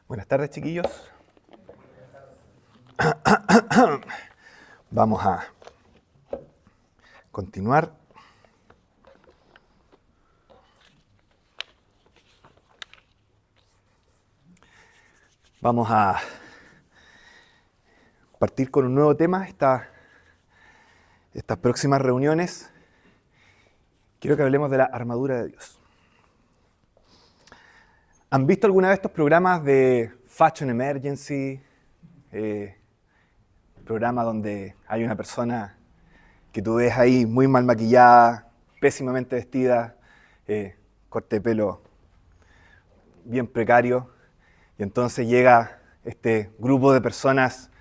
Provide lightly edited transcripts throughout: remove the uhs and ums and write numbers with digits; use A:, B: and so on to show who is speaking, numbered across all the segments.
A: Buenas tardes, chiquillos. Vamos a continuar. Vamos a partir con un nuevo tema. Estas próximas reuniones, quiero que hablemos de la armadura de Dios. ¿Han visto alguna vez estos programas de Fashion Emergency? Programa donde hay una persona que tú ves ahí muy mal maquillada, pésimamente vestida, corte de pelo bien precario, y entonces llega este grupo de personas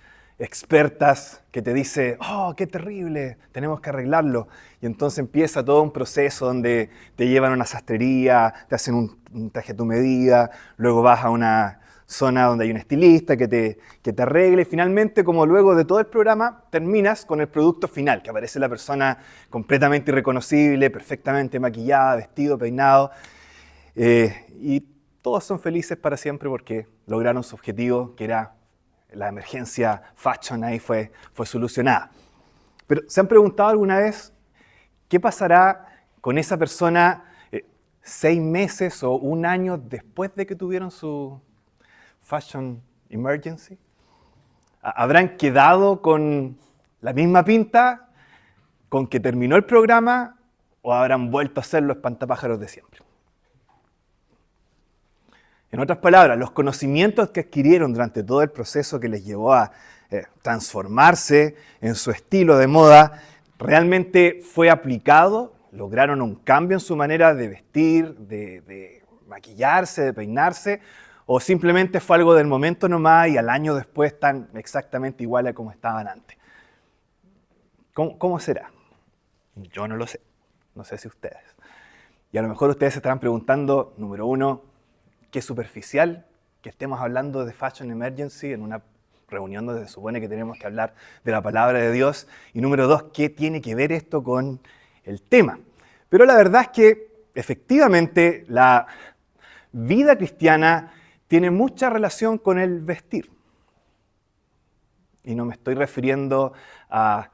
A: expertas que te dice, ¡oh, qué terrible! Tenemos que arreglarlo. Y entonces empieza todo un proceso donde te llevan a una sastrería, te hacen un traje a tu medida, luego vas a una zona donde hay un estilista que te arregle, y finalmente, como luego de todo el programa, terminas con el producto final, que aparece la persona completamente irreconocible, perfectamente maquillada, vestido, peinado, y todos son felices para siempre porque lograron su objetivo, que era la emergencia fashion, ahí fue solucionada. Pero ¿se han preguntado alguna vez qué pasará con esa persona 6 meses o un año después de que tuvieron su fashion emergency? ¿Habrán quedado con la misma pinta con que terminó el programa o habrán vuelto a ser los espantapájaros de siempre? En otras palabras, los conocimientos que adquirieron durante todo el proceso que les llevó a transformarse en su estilo de moda, ¿realmente fue aplicado? ¿Lograron un cambio en su manera de vestir, de maquillarse, de peinarse? ¿O simplemente fue algo del momento nomás y al año después están exactamente igual a como estaban antes? ¿Cómo será? Yo no lo sé. No sé si ustedes. Y a lo mejor ustedes se estarán preguntando, número uno, qué superficial que estemos hablando de Fashion Emergency en una reunión donde se supone que tenemos que hablar de la palabra de Dios. Y número dos, ¿qué tiene que ver esto con el tema? Pero la verdad es que efectivamente la vida cristiana tiene mucha relación con el vestir. Y no me estoy refiriendo a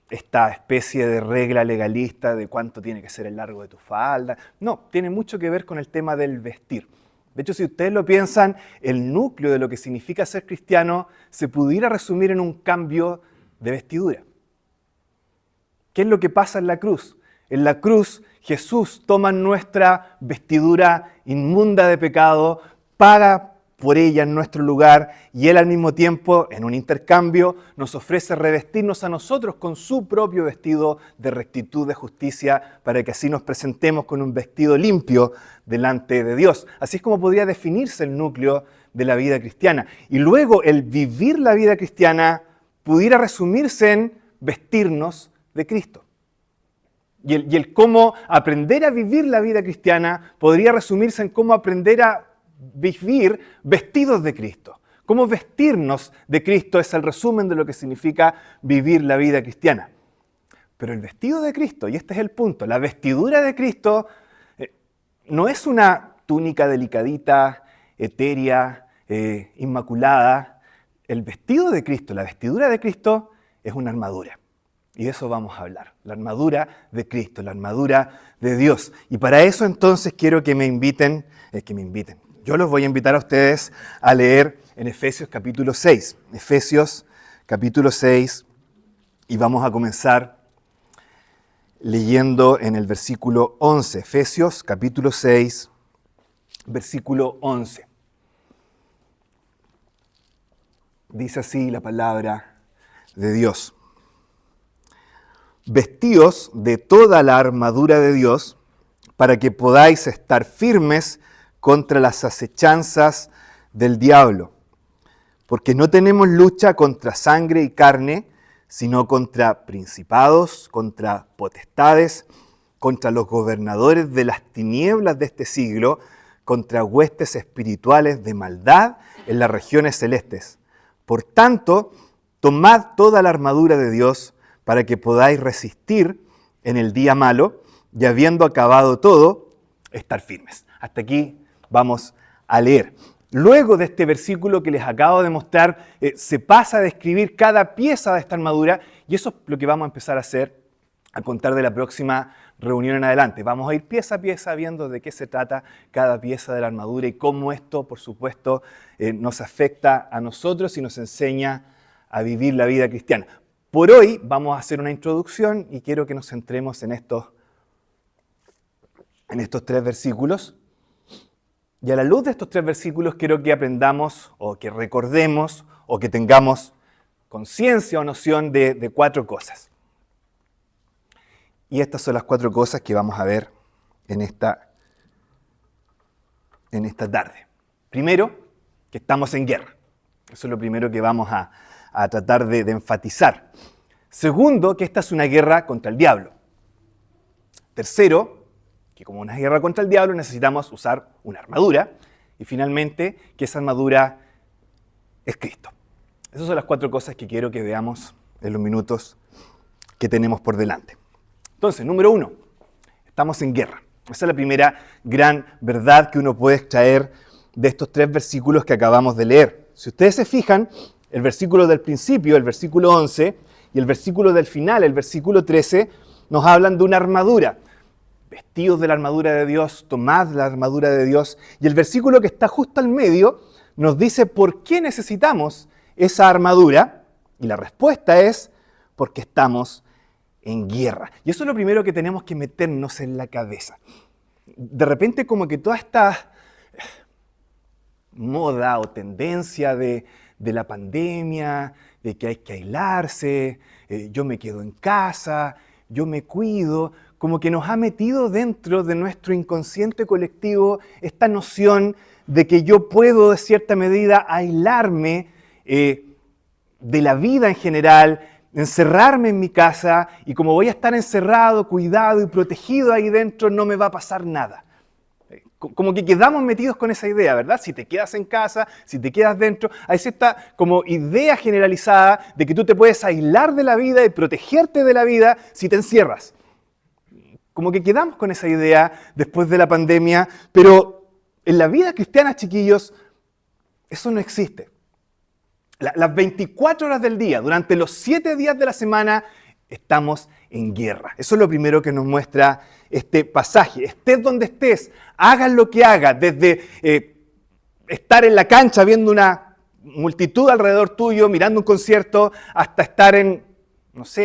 A: esta especie de regla legalista de cuánto tiene que ser el largo de tu falda. No, tiene mucho que ver con el tema del vestir. De hecho, si ustedes lo piensan, el núcleo de lo que significa ser cristiano se pudiera resumir en un cambio de vestidura. ¿Qué es lo que pasa en la cruz? En la cruz, Jesús toma nuestra vestidura inmunda de pecado, paga por ella en nuestro lugar, y Él al mismo tiempo, en un intercambio, nos ofrece revestirnos a nosotros con su propio vestido de rectitud, de justicia, para que así nos presentemos con un vestido limpio delante de Dios. Así es como podría definirse el núcleo de la vida cristiana. Y luego el vivir la vida cristiana pudiera resumirse en vestirnos de Cristo. Y el cómo aprender a vivir la vida cristiana podría resumirse en cómo aprender a vivir vestidos de Cristo. Cómo vestirnos de Cristo es el resumen de lo que significa vivir la vida cristiana. Pero el vestido de Cristo, y este es el punto, la vestidura de Cristo no es una túnica delicadita, etérea, inmaculada. El vestido de Cristo, la vestidura de Cristo es una armadura. Y de eso vamos a hablar, la armadura de Cristo, la armadura de Dios. Y para eso entonces quiero que me inviten. Yo los voy a invitar a ustedes a leer en Efesios capítulo 6. Efesios capítulo 6, y vamos a comenzar leyendo en el versículo 11. Efesios capítulo 6, versículo 11. Dice así la palabra de Dios. Vestíos de toda la armadura de Dios para que podáis estar firmes contra las acechanzas del diablo. Porque no tenemos lucha contra sangre y carne, sino contra principados, contra potestades, contra los gobernadores de las tinieblas de este siglo, contra huestes espirituales de maldad en las regiones celestes. Por tanto, tomad toda la armadura de Dios para que podáis resistir en el día malo y habiendo acabado todo, estar firmes. Hasta aquí vamos a leer. Luego de este versículo que les acabo de mostrar, se pasa a describir cada pieza de esta armadura y eso es lo que vamos a empezar a hacer a contar de la próxima reunión en adelante. Vamos a ir pieza a pieza viendo de qué se trata cada pieza de la armadura y cómo esto, por supuesto, nos afecta a nosotros y nos enseña a vivir la vida cristiana. Por hoy vamos a hacer una introducción y quiero que nos centremos en estos 3 versículos. Y a la luz de estos 3 versículos quiero que aprendamos o que recordemos o que tengamos conciencia o noción de 4 cosas. Y estas son las 4 cosas que vamos a ver en esta tarde. Primero, que estamos en guerra. Eso es lo primero que vamos a tratar de enfatizar. Segundo, que esta es una guerra contra el diablo. Tercero, que como una guerra contra el diablo necesitamos usar una armadura. Y finalmente, que esa armadura es Cristo. Esas son las 4 cosas que quiero que veamos en los minutos que tenemos por delante. Entonces, número 1, estamos en guerra. Esa es la primera gran verdad que uno puede extraer de estos 3 versículos que acabamos de leer. Si ustedes se fijan, el versículo del principio, el versículo 11, y el versículo del final, el versículo 13, nos hablan de una armadura. Vestidos de la armadura de Dios, tomad la armadura de Dios. Y el versículo que está justo al medio nos dice por qué necesitamos esa armadura. Y la respuesta es porque estamos en guerra. Y eso es lo primero que tenemos que meternos en la cabeza. De repente como que toda esta moda o tendencia de la pandemia, de que hay que aislarse, yo me quedo en casa, yo me cuido, como que nos ha metido dentro de nuestro inconsciente colectivo esta noción de que yo puedo de cierta medida aislarme de la vida en general, encerrarme en mi casa y como voy a estar encerrado, cuidado y protegido ahí dentro, no me va a pasar nada. Como que quedamos metidos con esa idea, ¿verdad? Si te quedas en casa, si te quedas dentro, hay esta como idea generalizada de que tú te puedes aislar de la vida y protegerte de la vida si te encierras. Como que quedamos con esa idea después de la pandemia, pero en la vida cristiana, chiquillos, eso no existe. Las 24 horas del día, durante los 7 días de la semana, estamos en guerra. Eso es lo primero que nos muestra este pasaje. Estés donde estés, hagas lo que hagas, desde estar en la cancha viendo una multitud alrededor tuyo, mirando un concierto, hasta estar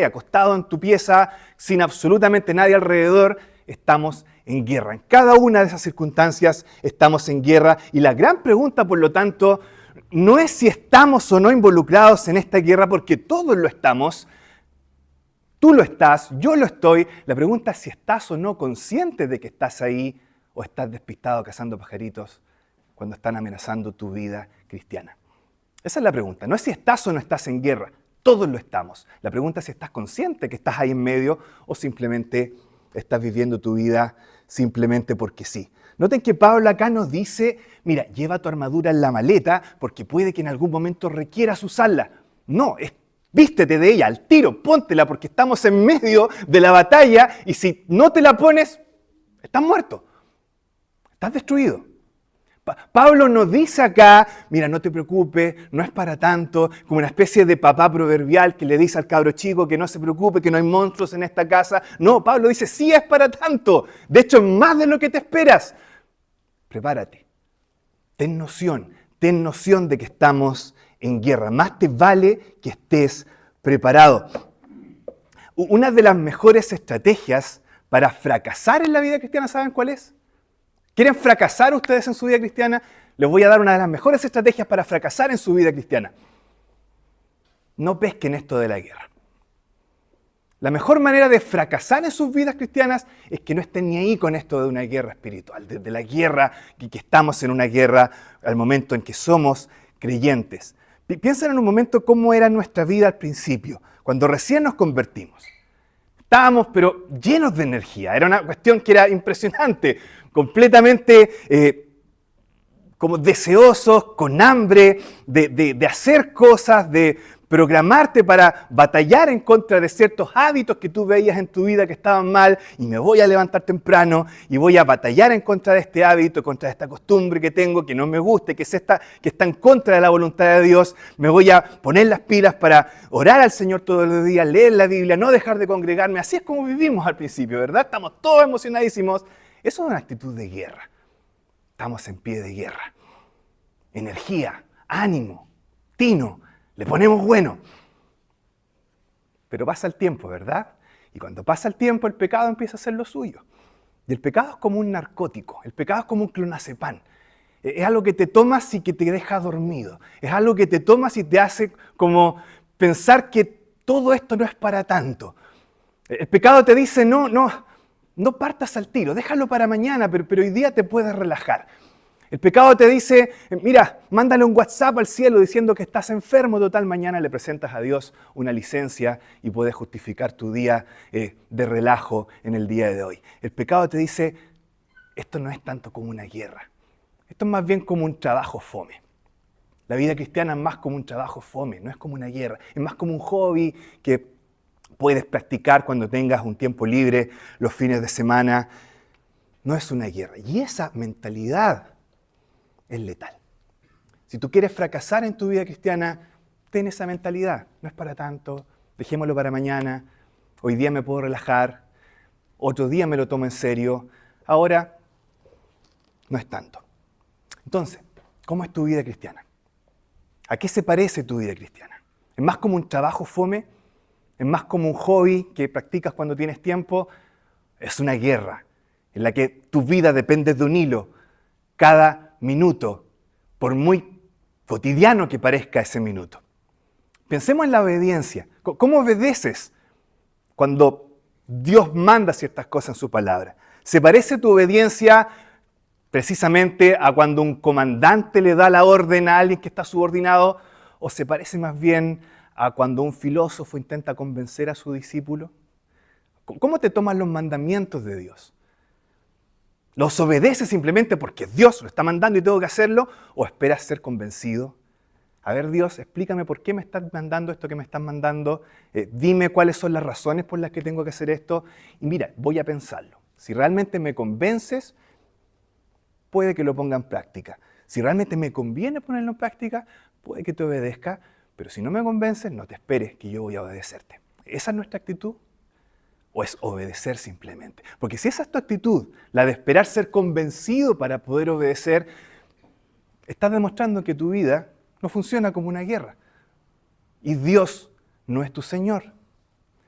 A: acostado en tu pieza, sin absolutamente nadie alrededor, estamos en guerra. En cada una de esas circunstancias estamos en guerra. Y la gran pregunta, por lo tanto, no es si estamos o no involucrados en esta guerra, porque todos lo estamos. Tú lo estás, yo lo estoy. La pregunta es si estás o no consciente de que estás ahí o estás despistado cazando pajaritos cuando están amenazando tu vida cristiana. Esa es la pregunta. No es si estás o no estás en guerra. Todos lo estamos. La pregunta es si estás consciente que estás ahí en medio o simplemente estás viviendo tu vida simplemente porque sí. Noten que Pablo acá nos dice, mira, lleva tu armadura en la maleta porque puede que en algún momento requieras usarla. No, vístete de ella al tiro, póntela porque estamos en medio de la batalla y si no te la pones, estás muerto, estás destruido. Pablo nos dice acá, mira, no te preocupes, no es para tanto, como una especie de papá proverbial que le dice al cabro chico que no se preocupe, que no hay monstruos en esta casa. No, Pablo dice, sí es para tanto, de hecho es más de lo que te esperas. Prepárate, ten noción de que estamos en guerra. Más te vale que estés preparado. Una de las mejores estrategias para fracasar en la vida cristiana, ¿saben cuál es? ¿Quieren fracasar ustedes en su vida cristiana? Les voy a dar una de las mejores estrategias para fracasar en su vida cristiana. No pesquen esto de la guerra. La mejor manera de fracasar en sus vidas cristianas es que no estén ni ahí con esto de una guerra espiritual, de la guerra, que estamos en una guerra al momento en que somos creyentes. Piensen en un momento cómo era nuestra vida al principio, cuando recién nos convertimos. Estábamos pero llenos de energía, era una cuestión que era impresionante, completamente como deseosos, con hambre de hacer cosas, de programarte para batallar en contra de ciertos hábitos que tú veías en tu vida que estaban mal, y me voy a levantar temprano y voy a batallar en contra de este hábito, contra esta costumbre que tengo, que no me gusta, que está en contra de la voluntad de Dios. Me voy a poner las pilas para orar al Señor todos los días, leer la Biblia, no dejar de congregarme. Así es como vivimos al principio, ¿verdad? Estamos todos emocionadísimos. Eso es una actitud de guerra. Estamos en pie de guerra. Energía, ánimo, tino, le ponemos bueno. Pero pasa el tiempo, ¿verdad? Y cuando pasa el tiempo, el pecado empieza a hacer lo suyo. Y el pecado es como un narcótico, el pecado es como un clonazepam. Es algo que te tomas y que te deja dormido. Es algo que te tomas y te hace como pensar que todo esto no es para tanto. El pecado te dice, no partas al tiro, déjalo para mañana, pero hoy día te puedes relajar. El pecado te dice, mira, mándale un WhatsApp al cielo diciendo que estás enfermo, total, mañana le presentas a Dios una licencia y puedes justificar tu día de relajo en el día de hoy. El pecado te dice, esto no es tanto como una guerra, esto es más bien como un trabajo fome. La vida cristiana es más como un trabajo fome, no es como una guerra, es más como un hobby que puedes practicar cuando tengas un tiempo libre, los fines de semana. No es una guerra. Y esa mentalidad es letal. Si tú quieres fracasar en tu vida cristiana, ten esa mentalidad. No es para tanto, dejémoslo para mañana, hoy día me puedo relajar, otro día me lo tomo en serio, ahora no es tanto. Entonces, ¿cómo es tu vida cristiana? ¿A qué se parece tu vida cristiana? ¿Es más como un trabajo fome? ¿Es más como un hobby que practicas cuando tienes tiempo? Es una guerra en la que tu vida depende de un hilo cada minuto, por muy cotidiano que parezca ese minuto. Pensemos en la obediencia. ¿Cómo obedeces cuando Dios manda ciertas cosas en su palabra? ¿Se parece tu obediencia precisamente a cuando un comandante le da la orden a alguien que está subordinado? ¿O se parece más bien a cuando un filósofo intenta convencer a su discípulo? ¿Cómo te toman los mandamientos de Dios? ¿Los obedeces simplemente porque Dios lo está mandando y tengo que hacerlo? ¿O esperas ser convencido? A ver, Dios, explícame por qué me estás mandando esto que me estás mandando. Dime cuáles son las razones por las que tengo que hacer esto. Y mira, voy a pensarlo. Si realmente me convences, puede que lo ponga en práctica. Si realmente me conviene ponerlo en práctica, puede que te obedezca. Pero si no me convences, no te esperes que yo voy a obedecerte. ¿Esa es nuestra actitud? ¿O es obedecer simplemente? Porque si esa es tu actitud, la de esperar ser convencido para poder obedecer, estás demostrando que tu vida no funciona como una guerra. Y Dios no es tu Señor.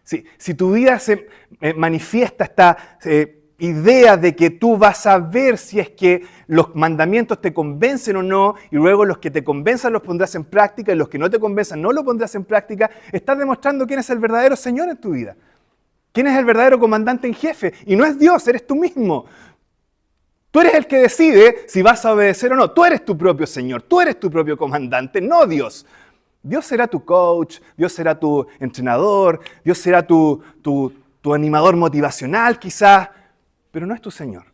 A: Si tu vida se manifiesta esta idea de que tú vas a ver si es que los mandamientos te convencen o no, y luego los que te convenzan los pondrás en práctica y los que no te convenzan no los pondrás en práctica, estás demostrando quién es el verdadero Señor en tu vida. ¿Quién es el verdadero comandante en jefe? Y no es Dios, eres tú mismo. Tú eres el que decide si vas a obedecer o no. Tú eres tu propio Señor, tú eres tu propio comandante, no Dios. Dios será tu coach, Dios será tu entrenador, Dios será tu animador motivacional quizás, pero no es tu Señor,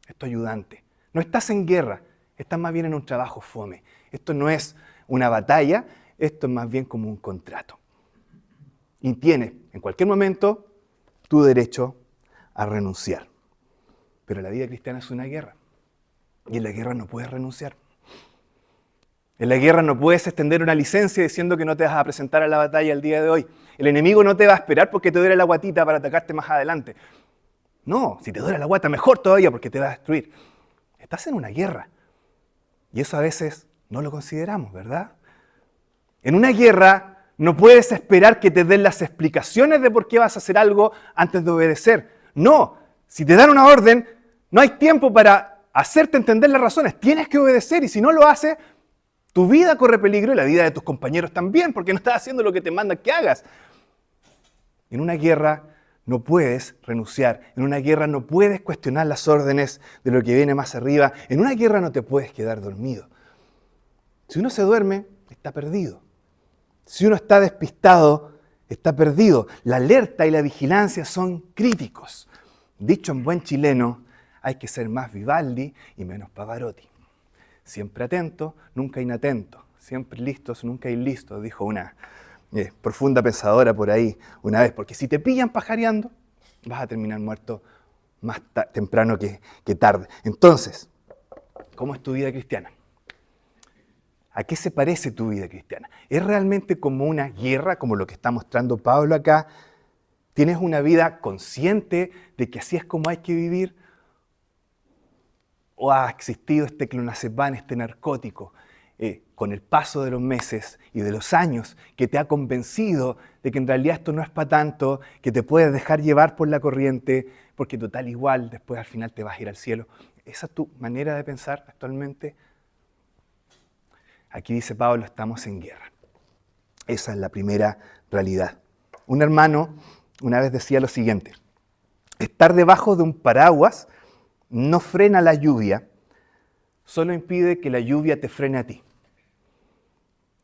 A: es tu ayudante. No estás en guerra, estás más bien en un trabajo fome. Esto no es una batalla, esto es más bien como un contrato. Y tienes en cualquier momento tu derecho a renunciar. Pero la vida cristiana es una guerra. Y en la guerra no puedes renunciar. En la guerra no puedes extender una licencia diciendo que no te vas a presentar a la batalla el día de hoy. El enemigo no te va a esperar porque te duele la guatita para atacarte más adelante. No, si te duele la guata, mejor todavía porque te va a destruir. Estás en una guerra. Y eso a veces no lo consideramos, ¿verdad? En una guerra no puedes esperar que te den las explicaciones de por qué vas a hacer algo antes de obedecer. No, si te dan una orden, no hay tiempo para hacerte entender las razones. Tienes que obedecer y si no lo haces, tu vida corre peligro y la vida de tus compañeros también, porque no estás haciendo lo que te mandan que hagas. En una guerra no puedes renunciar. En una guerra no puedes cuestionar las órdenes de lo que viene más arriba. En una guerra no te puedes quedar dormido. Si uno se duerme, está perdido. Si uno está despistado, está perdido. La alerta y la vigilancia son críticos. Dicho en buen chileno, hay que ser más Vivaldi y menos Pavarotti. Siempre atento, nunca inatento. Siempre listos, nunca illistos, dijo una profunda pensadora por ahí una vez, porque si te pillan pajareando, vas a terminar muerto más temprano que tarde. Entonces, ¿cómo es tu vida cristiana? ¿A qué se parece tu vida cristiana? ¿Es realmente como una guerra, como lo que está mostrando Pablo acá? ¿Tienes una vida consciente de que así es como hay que vivir? ¿O ha existido este clonazepam, este narcótico, con el paso de los meses y de los años, que te ha convencido de que en realidad esto no es para tanto, que te puedes dejar llevar por la corriente, porque total igual, después al final te vas a ir al cielo? ¿Esa es tu manera de pensar actualmente? Aquí dice Pablo, estamos en guerra. Esa es la primera realidad. Un hermano una vez decía lo siguiente: estar debajo de un paraguas no frena la lluvia, solo impide que la lluvia te frene a ti.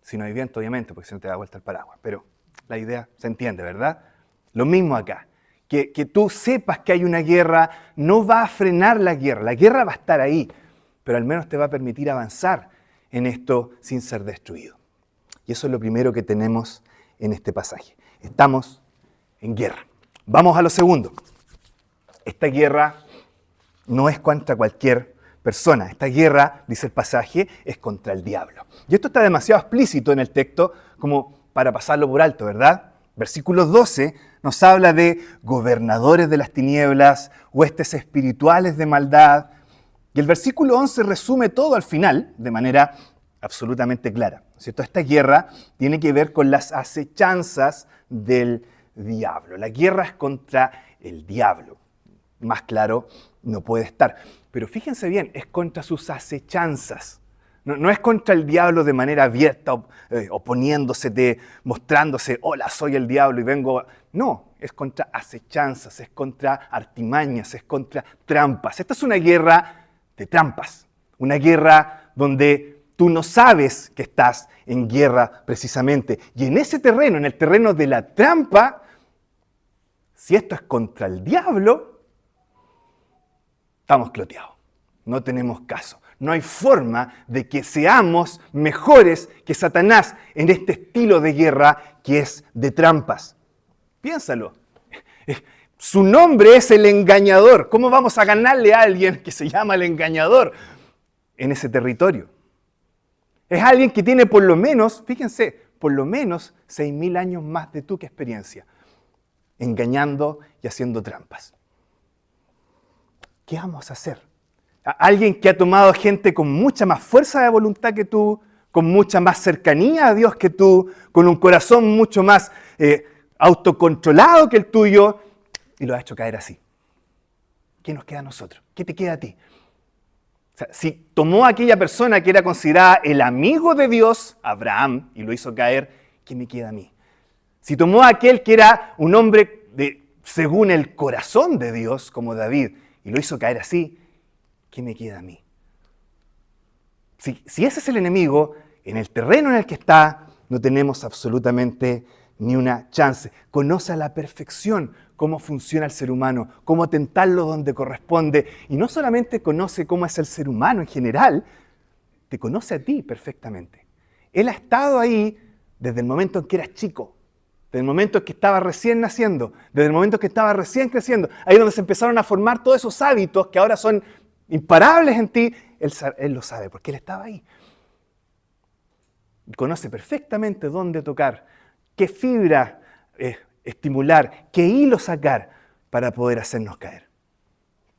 A: Si no hay viento, obviamente, porque si no te da vuelta el paraguas. Pero la idea se entiende, ¿verdad? Lo mismo acá. Que tú sepas que hay una guerra no va a frenar la guerra. La guerra va a estar ahí, pero al menos te va a permitir avanzar en esto sin ser destruido. Y eso es lo primero que tenemos en este pasaje. Estamos en guerra. Vamos a lo segundo. Esta guerra no es contra cualquier persona. Esta guerra, dice el pasaje, es contra el diablo. Y esto está demasiado explícito en el texto como para pasarlo por alto, ¿verdad? Versículo 12 nos habla de gobernadores de las tinieblas, huestes espirituales de maldad. Y el versículo 11 resume todo al final de manera absolutamente clara, ¿cierto? Esta guerra tiene que ver con las acechanzas del diablo. La guerra es contra el diablo. Más claro no puede estar. Pero fíjense bien, es contra sus acechanzas. No es contra el diablo de manera abierta, oponiéndose, mostrándose, hola, soy el diablo y vengo. No, es contra acechanzas, es contra artimañas, es contra trampas. Esta es una guerra de trampas, una guerra donde tú no sabes que estás en guerra precisamente. Y en ese terreno, en el terreno de la trampa, si esto es contra el diablo, estamos cloteados, no tenemos caso. No hay forma de que seamos mejores que Satanás en este estilo de guerra que es de trampas. Piénsalo. Su nombre es el engañador. ¿Cómo vamos a ganarle a alguien que se llama el engañador en ese territorio? Es alguien que tiene por lo menos, fíjense, por lo menos 6.000 años más de tú que experiencia, engañando y haciendo trampas. ¿Qué vamos a hacer? Alguien que ha tomado gente con mucha más fuerza de voluntad que tú, con mucha más cercanía a Dios que tú, con un corazón mucho más autocontrolado que el tuyo, y lo ha hecho caer así. ¿Qué nos queda a nosotros? ¿Qué te queda a ti? O sea, si tomó a aquella persona que era considerada el amigo de Dios, Abraham, y lo hizo caer, ¿qué me queda a mí? Si tomó a aquel que era un hombre según el corazón de Dios, como David, y lo hizo caer así, ¿qué me queda a mí? Si ese es el enemigo, en el terreno en el que está, no tenemos absolutamente ni una chance. Conoce a la perfección cómo funciona el ser humano, cómo tentarlo donde corresponde. Y no solamente conoce cómo es el ser humano en general, te conoce a ti perfectamente. Él ha estado ahí desde el momento en que eras chico, desde el momento en que estaba recién naciendo, desde el momento en que estaba recién creciendo, ahí donde se empezaron a formar todos esos hábitos que ahora son imparables en ti. Él lo sabe porque Él estaba ahí. Conoce perfectamente dónde tocar, qué fibra estimular, qué hilo sacar para poder hacernos caer.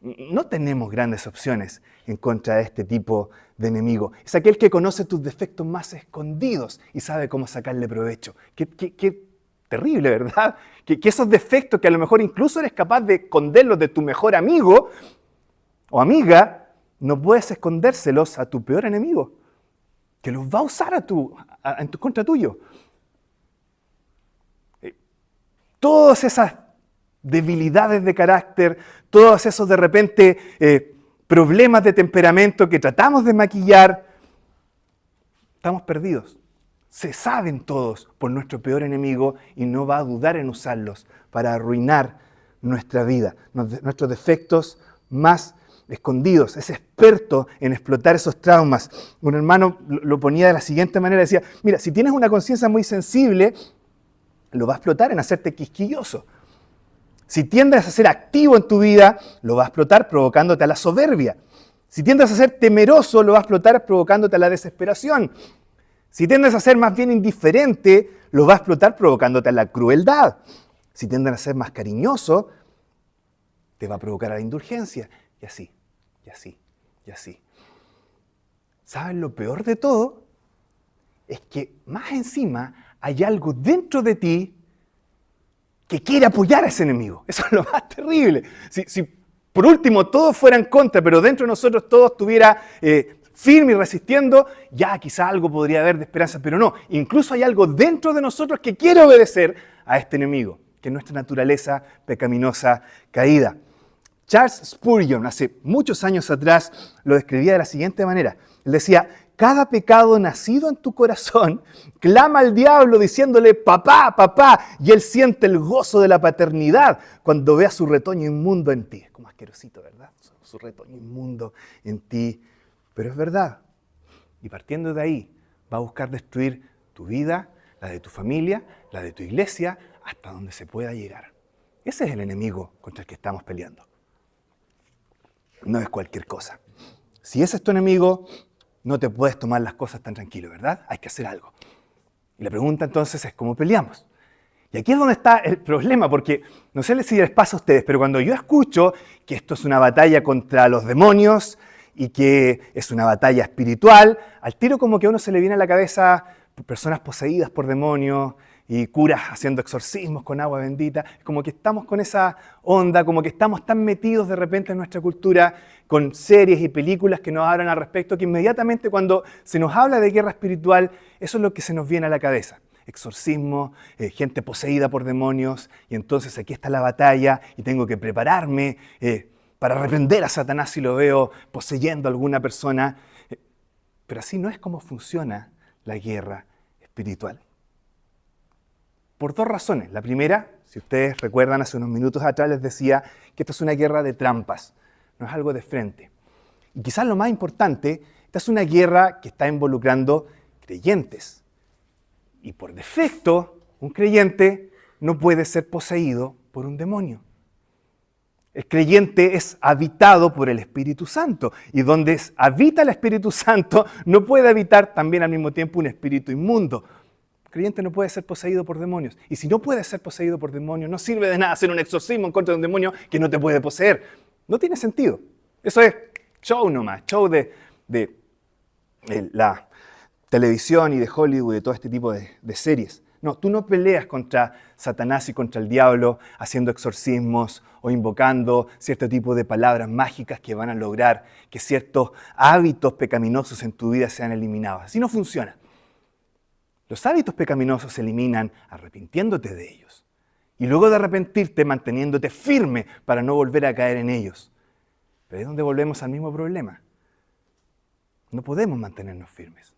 A: No tenemos grandes opciones en contra de este tipo de enemigo. Es aquel que conoce tus defectos más escondidos y sabe cómo sacarle provecho. Qué terrible, ¿verdad? Que esos defectos que a lo mejor incluso eres capaz de esconderlos de tu mejor amigo o amiga, no puedes escondérselos a tu peor enemigo, que los va a usar en contra tuyo. Todas esas debilidades de carácter, todos esos de repente problemas de temperamento que tratamos de maquillar, estamos perdidos. Se saben todos por nuestro peor enemigo y no va a dudar en usarlos para arruinar nuestra vida, nuestros defectos más escondidos. Es experto en explotar esos traumas. Un hermano lo ponía de la siguiente manera, decía, mira, si tienes una conciencia muy sensible, lo va a explotar en hacerte quisquilloso. Si tiendes a ser activo en tu vida, lo va a explotar provocándote a la soberbia. Si tiendes a ser temeroso, lo va a explotar provocándote a la desesperación. Si tiendes a ser más bien indiferente, lo va a explotar provocándote a la crueldad. Si tiendes a ser más cariñoso, te va a provocar a la indulgencia. Y así, y así, y así. ¿Sabes lo peor de todo? Es que más encima hay algo dentro de ti que quiere apoyar a ese enemigo. Eso es lo más terrible. Si por último todos fueran en contra, pero dentro de nosotros todo estuviera firme y resistiendo, ya quizá algo podría haber de esperanza, pero no. Incluso hay algo dentro de nosotros que quiere obedecer a este enemigo, que es nuestra naturaleza pecaminosa caída. Charles Spurgeon, hace muchos años atrás, lo describía de la siguiente manera. Él decía: cada pecado nacido en tu corazón clama al diablo diciéndole papá, papá, y él siente el gozo de la paternidad cuando ve a su retoño inmundo en ti. Es como asquerosito, ¿verdad? Su retoño inmundo en ti. Pero es verdad. Y partiendo de ahí, va a buscar destruir tu vida, la de tu familia, la de tu iglesia, hasta donde se pueda llegar. Ese es el enemigo contra el que estamos peleando. No es cualquier cosa. Si ese es tu enemigo, no te puedes tomar las cosas tan tranquilo, ¿verdad? Hay que hacer algo. Y la pregunta entonces es ¿cómo peleamos? Y aquí es donde está el problema, porque no sé si les pasa a ustedes, pero cuando yo escucho que esto es una batalla contra los demonios y que es una batalla espiritual, al tiro como que a uno se le viene a la cabeza personas poseídas por demonios y curas haciendo exorcismos con agua bendita, como que estamos con esa onda, como que estamos tan metidos de repente en nuestra cultura con series y películas que nos hablan al respecto, que inmediatamente cuando se nos habla de guerra espiritual, eso es lo que se nos viene a la cabeza. Exorcismo, gente poseída por demonios, y entonces aquí está la batalla y tengo que prepararme para reprender a Satanás si lo veo poseyendo a alguna persona. Pero así no es como funciona la guerra espiritual. Por dos razones. La primera, si ustedes recuerdan, hace unos minutos atrás les decía que esta es una guerra de trampas, no es algo de frente. Y quizás lo más importante, esta es una guerra que está involucrando creyentes. Y por defecto, un creyente no puede ser poseído por un demonio. El creyente es habitado por el Espíritu Santo. Y donde habita el Espíritu Santo, no puede habitar también al mismo tiempo un espíritu inmundo. El creyente no puede ser poseído por demonios. Y si no puede ser poseído por demonios, no sirve de nada hacer un exorcismo en contra de un demonio que no te puede poseer. No tiene sentido. Eso es show nomás, show de la televisión y de Hollywood y de todo este tipo de series. No, tú no peleas contra Satanás y contra el diablo haciendo exorcismos o invocando cierto tipo de palabras mágicas que van a lograr que ciertos hábitos pecaminosos en tu vida sean eliminados. Así no funciona. Los hábitos pecaminosos se eliminan arrepintiéndote de ellos. Y luego de arrepentirte, manteniéndote firme para no volver a caer en ellos. Pero es donde volvemos al mismo problema. No podemos mantenernos firmes.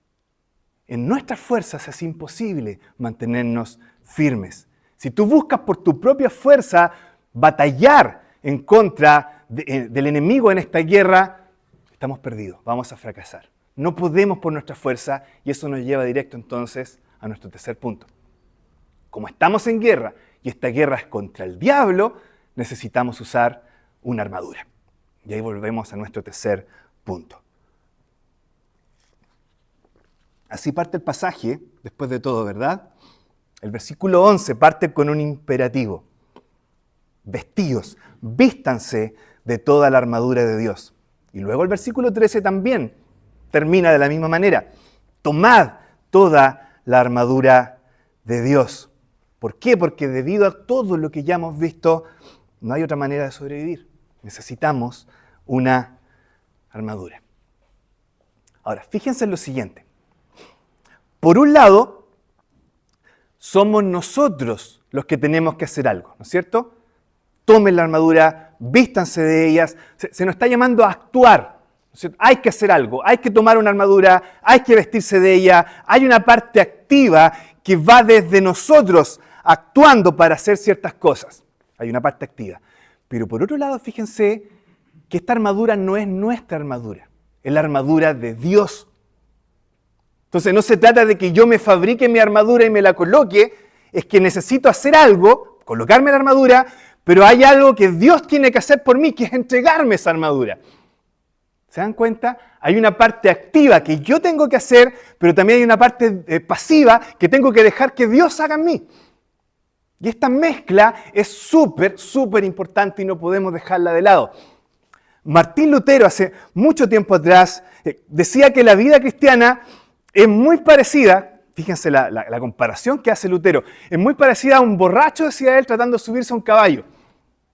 A: En nuestras fuerzas es imposible mantenernos firmes. Si tú buscas por tu propia fuerza batallar en contra del enemigo en esta guerra, estamos perdidos, vamos a fracasar. No podemos por nuestra fuerza y eso nos lleva directo entonces a nuestro tercer punto. Como estamos en guerra y esta guerra es contra el diablo, necesitamos usar una armadura. Y ahí volvemos a nuestro tercer punto. Así parte el pasaje, después de todo, ¿verdad? El versículo 11 parte con un imperativo. Vestidos, vístanse de toda la armadura de Dios. Y luego el versículo 13 también termina de la misma manera. Tomad toda la armadura de Dios. ¿Por qué? Porque debido a todo lo que ya hemos visto, no hay otra manera de sobrevivir. Necesitamos una armadura. Ahora, fíjense en lo siguiente. Por un lado, somos nosotros los que tenemos que hacer algo, ¿no es cierto? Tomen la armadura, vístanse de ellas. Se nos está llamando a actuar, ¿no es cierto? Hay que hacer algo, hay que tomar una armadura, hay que vestirse de ella. Hay una parte activa que va desde nosotros actuando para hacer ciertas cosas. Hay una parte activa. Pero por otro lado, fíjense que esta armadura no es nuestra armadura, es la armadura de Dios. Entonces no se trata de que yo me fabrique mi armadura y me la coloque es que necesito hacer algo, colocarme la armadura, pero hay algo que Dios tiene que hacer por mí, que es entregarme esa armadura. ¿Se dan cuenta? Hay una parte activa que yo tengo que hacer, pero también hay una parte pasiva que tengo que dejar que Dios haga en mí. Y esta mezcla es súper, súper importante y no podemos dejarla de lado. Martín Lutero, hace mucho tiempo atrás, decía que la vida cristiana es muy parecida, fíjense la comparación que hace Lutero, es muy parecida a un borracho, decía él, tratando de subirse a un caballo.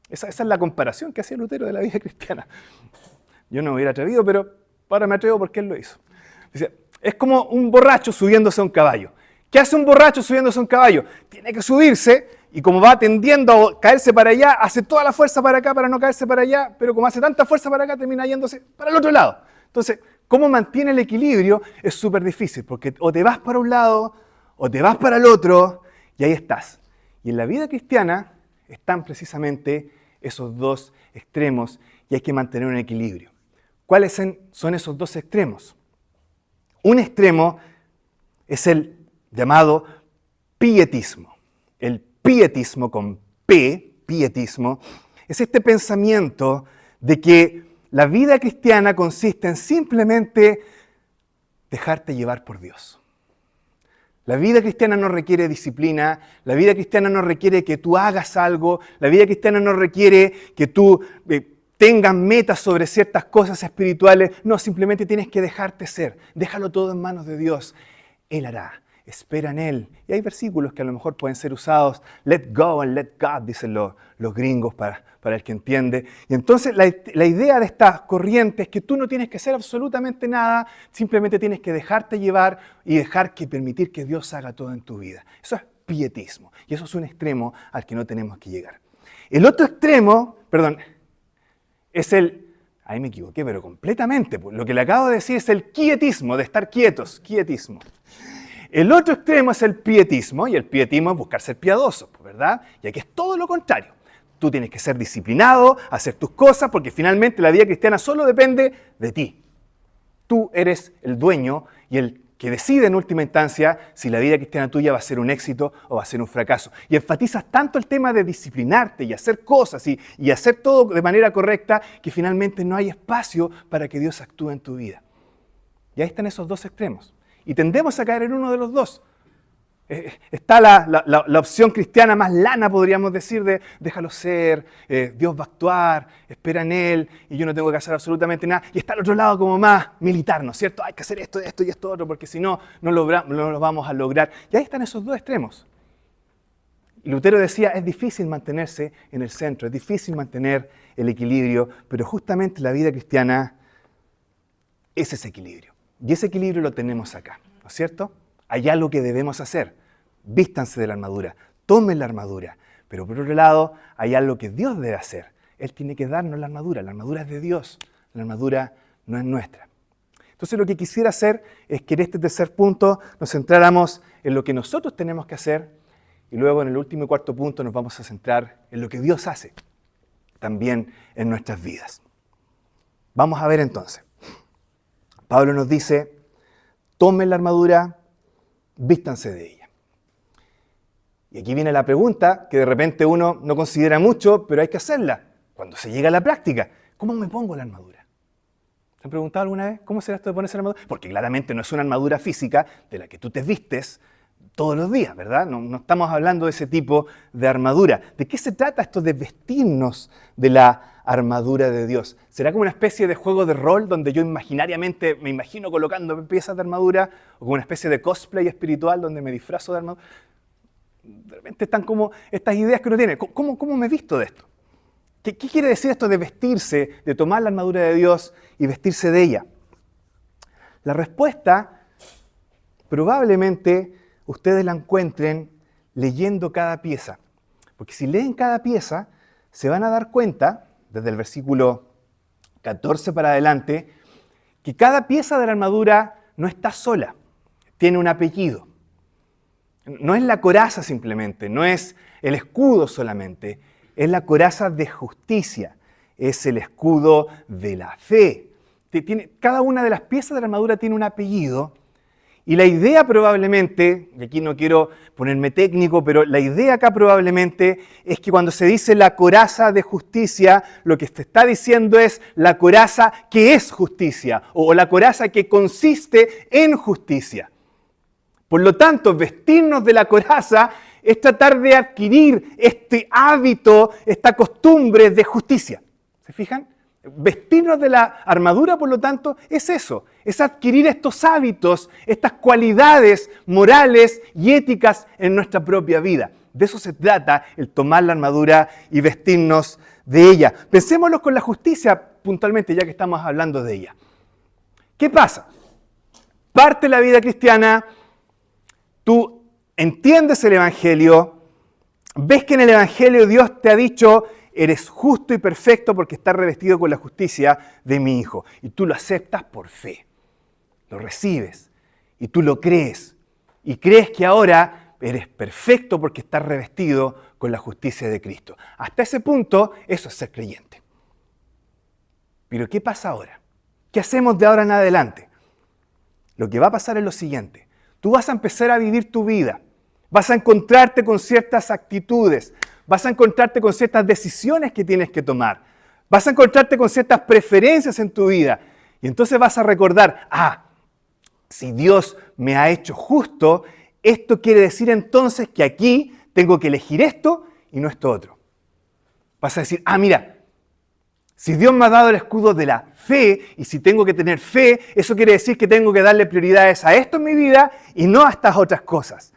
A: Esa es la comparación que hacía Lutero de la vida cristiana. Yo no me hubiera atrevido, pero ahora me atrevo porque él lo hizo. Dice, es como un borracho subiéndose a un caballo. ¿Qué hace un borracho subiéndose a un caballo? Tiene que subirse y como va tendiendo a caerse para allá, hace toda la fuerza para acá para no caerse para allá, pero como hace tanta fuerza para acá, termina yéndose para el otro lado. Entonces, ¿cómo mantiene el equilibrio? Es súper difícil, porque o te vas para un lado o te vas para el otro y ahí estás. Y en la vida cristiana están precisamente esos dos extremos y hay que mantener un equilibrio. ¿Cuáles son esos dos extremos? Un extremo es el llamado pietismo. El pietismo con P, pietismo, es este pensamiento de que la vida cristiana consiste en simplemente dejarte llevar por Dios. La vida cristiana no requiere disciplina, la vida cristiana no requiere que tú hagas algo, la vida cristiana no requiere que tú tengas metas sobre ciertas cosas espirituales. No, simplemente tienes que dejarte ser. Déjalo todo en manos de Dios. Él hará. Espera en Él. Y hay versículos que a lo mejor pueden ser usados. Let go and let God, dicen los gringos para el que entiende. Y entonces la idea de esta corriente es que tú no tienes que hacer absolutamente nada, simplemente tienes que dejarte llevar y permitir que Dios haga todo en tu vida. Eso es pietismo. Y eso es un extremo al que no tenemos que llegar. El otro extremo, es ahí me equivoqué, pero completamente. Lo que le acabo de decir es el quietismo, de estar quietos, quietismo. El otro extremo es el pietismo, y el pietismo es buscar ser piadoso, ¿verdad? Y aquí es todo lo contrario. Tú tienes que ser disciplinado, hacer tus cosas, porque finalmente la vida cristiana solo depende de ti. Tú eres el dueño y el que decide en última instancia si la vida cristiana tuya va a ser un éxito o va a ser un fracaso. Y enfatizas tanto el tema de disciplinarte y hacer cosas y hacer todo de manera correcta que finalmente no hay espacio para que Dios actúe en tu vida. Y ahí están esos dos extremos. Y tendemos a caer en uno de los dos. Está la opción cristiana más lana, podríamos decir, de déjalo ser, Dios va a actuar, espera en Él, y yo no tengo que hacer absolutamente nada. Y está al otro lado como más militar, ¿no es cierto? Hay que hacer esto y esto otro, porque si no, no lo vamos a lograr. Y ahí están esos dos extremos. Y Lutero decía, es difícil mantenerse en el centro, es difícil mantener el equilibrio, pero justamente la vida cristiana es ese equilibrio. Y ese equilibrio lo tenemos acá, ¿no es cierto? Hay algo que debemos hacer. Vístanse de la armadura, tomen la armadura. Pero por otro lado, hay algo que Dios debe hacer. Él tiene que darnos la armadura es de Dios, la armadura no es nuestra. Entonces lo que quisiera hacer es que en este tercer punto nos centráramos en lo que nosotros tenemos que hacer y luego en el último y cuarto punto nos vamos a centrar en lo que Dios hace también en nuestras vidas. Vamos a ver entonces. Pablo nos dice, tomen la armadura, vístanse de ella. Y aquí viene la pregunta que de repente uno no considera mucho, pero hay que hacerla. Cuando se llega a la práctica, ¿cómo me pongo la armadura? ¿Se han preguntado alguna vez cómo será esto de ponerse la armadura? Porque claramente no es una armadura física de la que tú te vistes todos los días, ¿verdad? No estamos hablando de ese tipo de armadura. ¿De qué se trata esto de vestirnos de la armadura de Dios? ¿Será como una especie de juego de rol donde yo imaginariamente me imagino colocando piezas de armadura? ¿O como una especie de cosplay espiritual donde me disfrazo de armadura? De repente están como estas ideas que uno tiene. ¿Cómo me visto de esto? ¿Qué quiere decir esto de vestirse, de tomar la armadura de Dios y vestirse de ella? La respuesta probablemente ustedes la encuentren leyendo cada pieza. Porque si leen cada pieza, se van a dar cuenta, desde el versículo 14 para adelante, que cada pieza de la armadura no está sola, tiene un apellido. No es la coraza simplemente, no es el escudo solamente, es la coraza de justicia, es el escudo de la fe. Cada una de las piezas de la armadura tiene un apellido Y la idea probablemente, y aquí no quiero ponerme técnico, pero la idea acá probablemente es que cuando se dice la coraza de justicia, lo que se está diciendo es la coraza que es justicia, o la coraza que consiste en justicia. Por lo tanto, vestirnos de la coraza es tratar de adquirir este hábito, esta costumbre de justicia. ¿Se fijan? Vestirnos de la armadura, por lo tanto, es eso, es adquirir estos hábitos, estas cualidades morales y éticas en nuestra propia vida. De eso se trata el tomar la armadura y vestirnos de ella. Pensémoslo con la justicia puntualmente, ya que estamos hablando de ella. ¿Qué pasa? Parte de la vida cristiana, tú entiendes el Evangelio, ves que en el Evangelio Dios te ha dicho: eres justo y perfecto porque estás revestido con la justicia de mi Hijo. Y tú lo aceptas por fe. Lo recibes. Y tú lo crees. Y crees que ahora eres perfecto porque estás revestido con la justicia de Cristo. Hasta ese punto, eso es ser creyente. Pero ¿qué pasa ahora? ¿Qué hacemos de ahora en adelante? Lo que va a pasar es lo siguiente. Tú vas a empezar a vivir tu vida. Vas a encontrarte con ciertas actitudes. Vas a encontrarte con ciertas decisiones que tienes que tomar. Vas a encontrarte con ciertas preferencias en tu vida. Y entonces vas a recordar: si Dios me ha hecho justo, esto quiere decir entonces que aquí tengo que elegir esto y no esto otro. Vas a decir: mira, si Dios me ha dado el escudo de la fe, y si tengo que tener fe, eso quiere decir que tengo que darle prioridades a esto en mi vida y no a estas otras cosas.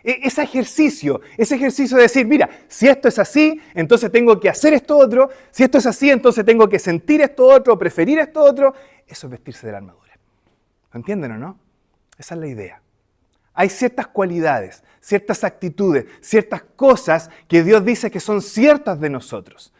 A: Ese ejercicio de decir: mira, si esto es así, entonces tengo que hacer esto otro. Si esto es así, entonces tengo que sentir esto otro, preferir esto otro. Eso es vestirse de la armadura. ¿Lo entienden o no? Esa es la idea. Hay ciertas cualidades, ciertas actitudes, ciertas cosas que Dios dice que son ciertas de nosotros.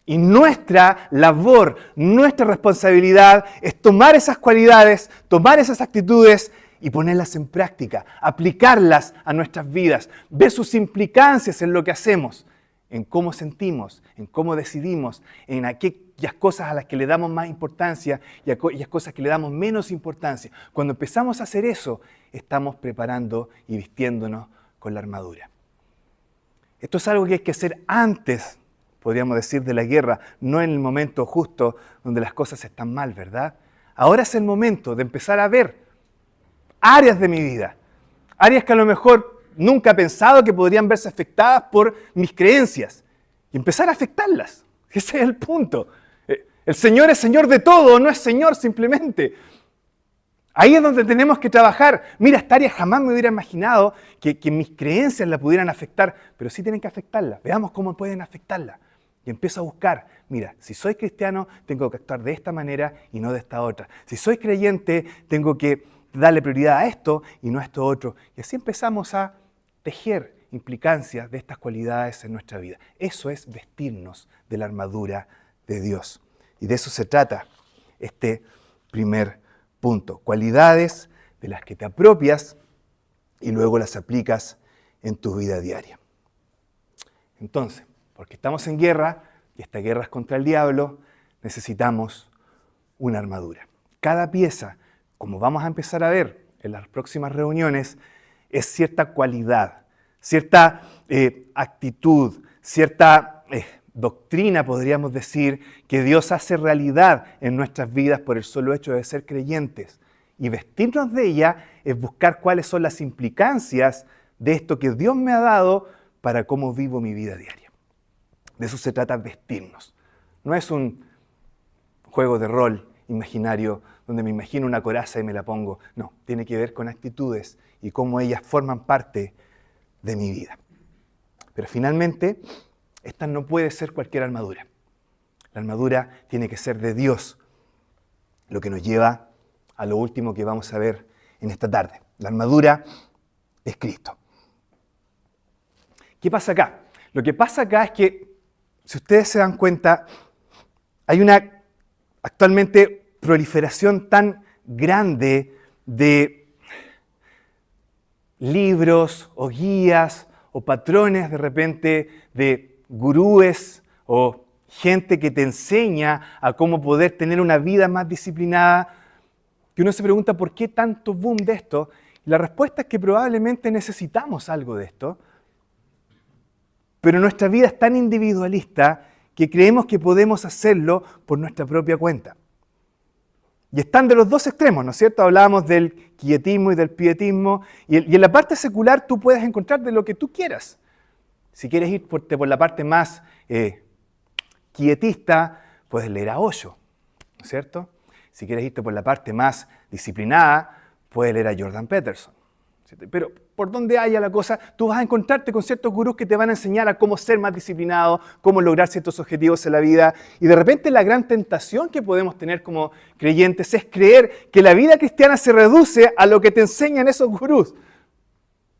A: Y nuestra labor, nuestra responsabilidad es tomar esas cualidades, tomar esas actitudes y ponerlas en práctica, aplicarlas a nuestras vidas, ver sus implicancias en lo que hacemos, en cómo sentimos, en cómo decidimos, en aquellas cosas a las que le damos más importancia y aquellas cosas que le damos menos importancia. Cuando empezamos a hacer eso, estamos preparando y vistiéndonos con la armadura. Esto es algo que hay que hacer antes, podríamos decir, de la guerra, no en el momento justo donde las cosas están mal, ¿verdad? Ahora es el momento de empezar a ver áreas de mi vida, áreas que a lo mejor nunca he pensado que podrían verse afectadas por mis creencias y empezar a afectarlas. Ese es el punto. El Señor es Señor de todo, no es Señor simplemente. Ahí es donde tenemos que trabajar. Mira, esta área jamás me hubiera imaginado que mis creencias la pudieran afectar, pero sí tienen que afectarla. Veamos cómo pueden afectarla. Y empiezo a buscar, mira, si soy cristiano, tengo que actuar de esta manera y no de esta otra. Si soy creyente, tengo que darle prioridad a esto y no a esto otro. Y así empezamos a tejer implicancias de estas cualidades en nuestra vida. Eso es vestirnos de la armadura de Dios. Y de eso se trata este primer punto. Cualidades de las que te apropias y luego las aplicas en tu vida diaria. Entonces, porque estamos en guerra, y esta guerra es contra el diablo, necesitamos una armadura. Cada pieza, como vamos a empezar a ver en las próximas reuniones, es cierta cualidad, cierta actitud, cierta doctrina, podríamos decir, que Dios hace realidad en nuestras vidas por el solo hecho de ser creyentes. Y vestirnos de ella es buscar cuáles son las implicancias de esto que Dios me ha dado para cómo vivo mi vida diaria. De eso se trata vestirnos. No es un juego de rol imaginario donde me imagino una coraza y me la pongo. No, tiene que ver con actitudes y cómo ellas forman parte de mi vida. Pero finalmente, esta no puede ser cualquier armadura. La armadura tiene que ser de Dios, lo que nos lleva a lo último que vamos a ver en esta tarde. La armadura es Cristo. ¿Qué pasa acá? Lo que pasa acá es que, si ustedes se dan cuenta, hay una actualmente proliferación tan grande de libros o guías o patrones de repente de gurúes o gente que te enseña a cómo poder tener una vida más disciplinada. que uno se pregunta por qué tanto boom de esto. Y la respuesta es que probablemente necesitamos algo de esto, pero nuestra vida es tan individualista que creemos que podemos hacerlo por nuestra propia cuenta. Y están de los dos extremos, ¿no es cierto? Hablábamos del quietismo y del pietismo, y en la parte secular tú puedes encontrar de lo que tú quieras. Si quieres ir por la parte más quietista, puedes leer a Osho, ¿no es cierto? Si quieres irte por la parte más disciplinada, puedes leer a Jordan Peterson. Pero por donde haya la cosa, tú vas a encontrarte con ciertos gurús que te van a enseñar a cómo ser más disciplinado, cómo lograr ciertos objetivos en la vida. Y de repente la gran tentación que podemos tener como creyentes es creer que la vida cristiana se reduce a lo que te enseñan esos gurús.